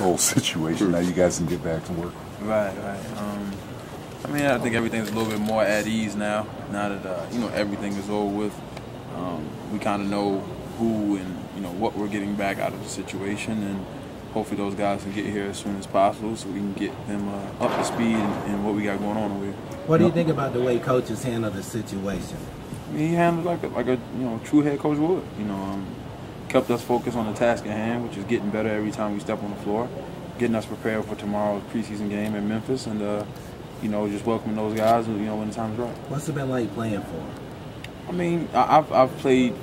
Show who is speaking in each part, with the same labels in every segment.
Speaker 1: whole situation. Now you guys can get back to work.
Speaker 2: Right. I mean, I think everything's a little bit more at ease now. Now that everything is over with, we kind of know who and what we're getting back out of the situation, and hopefully those guys can get here as soon as possible so we can get them up to speed in what we got going on over here.
Speaker 3: What do you think about the way coaches handle the situation?
Speaker 2: I mean, he handled like a true head coach would. Kept us focused on the task at hand, which is getting better every time we step on the floor, getting us prepared for tomorrow's preseason game in Memphis, and just welcoming those guys when the time's right.
Speaker 3: What's it been like playing for him?
Speaker 2: I mean, I've played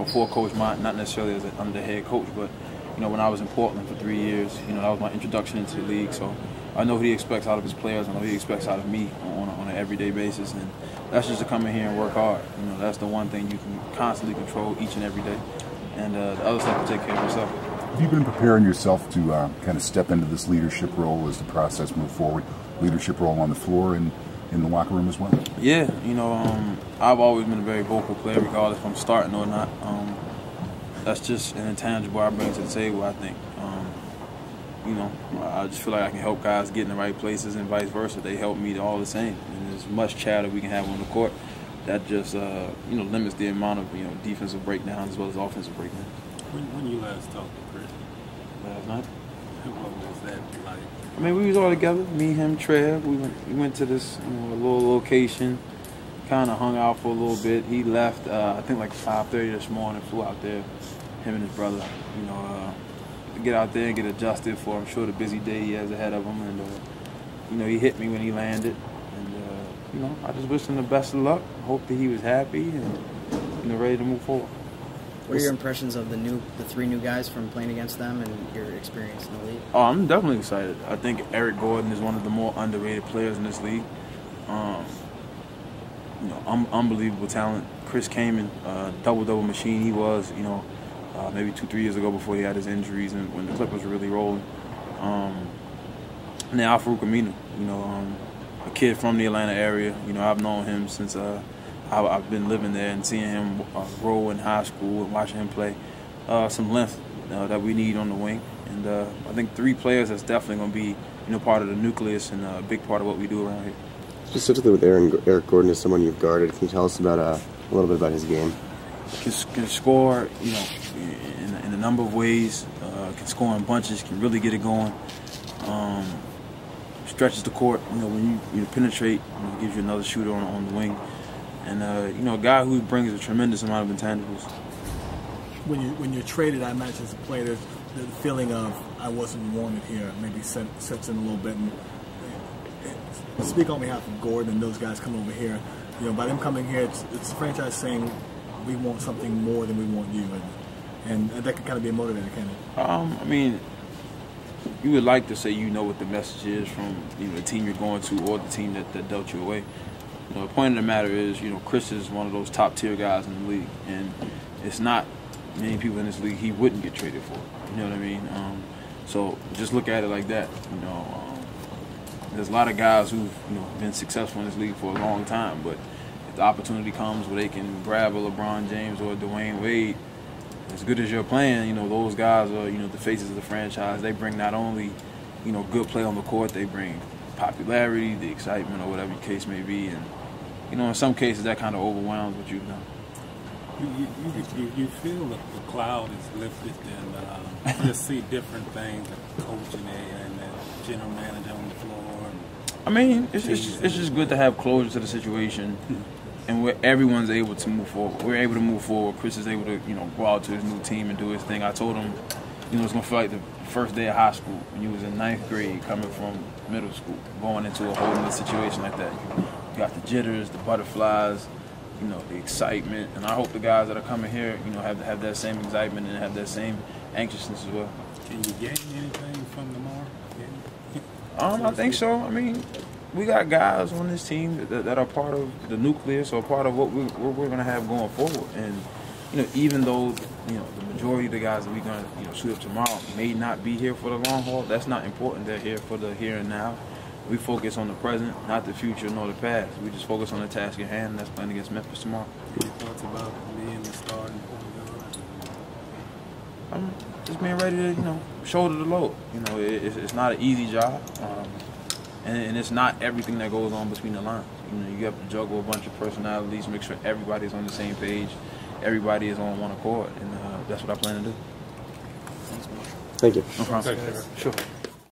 Speaker 2: for Coach Mott, not necessarily as I'm the head coach, but when I was in Portland for 3 years, that was my introduction into the league. So I know what he expects out of his players. I know what he expects out of me on an everyday basis, and that's just to come in here and work hard. That's the one thing you can constantly control each and every day, and the other stuff will take care of itself.
Speaker 1: Have you been preparing yourself to kind of step into this leadership role as the process moves forward? Leadership role on the floor and in the locker room as well?
Speaker 2: Yeah, I've always been a very vocal player, regardless if I'm starting or not. That's just an intangible I bring to the table, I think. I just feel like I can help guys get in the right places and vice versa. They help me all the same. And as much chatter we can have on the court, that just limits the amount of defensive breakdowns as well as offensive breakdowns.
Speaker 4: When you last talked to Chris?
Speaker 2: Last night.
Speaker 4: What was that like?
Speaker 2: I mean, we was all together, me, him, Trev. We went to this little location, kind of hung out for a little bit. He left, I think like 5:30 this morning, flew out there, him and his brother, to get out there and get adjusted for, I'm sure, the busy day he has ahead of him. And, he hit me when he landed. And, I just wish him the best of luck. Hope that he was happy and, ready to move forward.
Speaker 5: What are your impressions of the 3 new guys from playing against them and your experience in the league?
Speaker 2: Oh, I'm definitely excited. I think Eric Gordon is one of the more underrated players in this league. Unbelievable talent. Chris Kaman, double machine. He was, maybe 2-3 years ago before he had his injuries and when the Clippers were really rolling. Now Farouk Aminu, a kid from the Atlanta area. I've known him since I've been living there and seeing him grow in high school and watching him play. Some length that we need on the wing. And I think 3 players that's definitely going to be part of the nucleus and a big part of what we do around here.
Speaker 6: Specifically with Eric Gordon as someone you've guarded, can you tell us about a little bit about his game?
Speaker 2: Can score, in a number of ways. Can score in bunches. Can really get it going. Stretches the court. When you penetrate, gives you another shooter on the wing. And a guy who brings a tremendous amount of intangibles.
Speaker 7: When you're traded, I imagine as a player, there's the feeling of I wasn't wanted here. Maybe sets in a little bit. And speak on behalf of Gordon and those guys coming over here. By them coming here, it's the franchise saying we want something more than we want you, and that can kind of be a motivator, can it?
Speaker 2: I mean, you would like to say what the message is from the team you're going to or the team that dealt you away. The point of the matter is, Chris is one of those top-tier guys in the league, and it's not many people in this league he wouldn't get traded for. You know what I mean? So just look at it like that. There's a lot of guys who've been successful in this league for a long time, but if the opportunity comes where they can grab a LeBron James or a Dwayne Wade, as good as you're playing, those guys are the faces of the franchise. They bring not only good play on the court, they bring popularity, the excitement, or whatever the case may be, and in some cases that kind of overwhelms what you've done.
Speaker 4: You feel that the cloud is lifted and you just see different things, like coaching and the general manager on the floor.
Speaker 2: I mean, it's just good to have closure to the situation, and where everyone's able to move forward. We're able to move forward. Chris is able to go out to his new team and do his thing. I told him it's gonna feel like the first day of high school when you was in 9th grade coming from middle school, going into a whole new situation like that. You got the jitters, the butterflies, the excitement, and I hope the guys that are coming here, have that same excitement and have that same anxiousness as well.
Speaker 4: Can you gain anything from the more?
Speaker 2: I think so. I mean, we got guys on this team that are part of the nucleus or part of what we're going to have going forward. And even though the majority of the guys that we're going to suit up tomorrow may not be here for the long haul, that's not important. They're here for the here and now. We focus on the present, not the future nor the past. We just focus on the task at hand, and that's playing against Memphis tomorrow.
Speaker 4: Any thoughts about being the starting point guard?
Speaker 2: I'm just being ready to, shoulder the load. It's not an easy job, and it's not everything that goes on between the lines. You have to juggle a bunch of personalities, make sure everybody's on the same page, everybody is on one accord, and that's what I plan to do.
Speaker 6: Thank you.
Speaker 2: No problem.
Speaker 4: Thank you.
Speaker 2: Sure.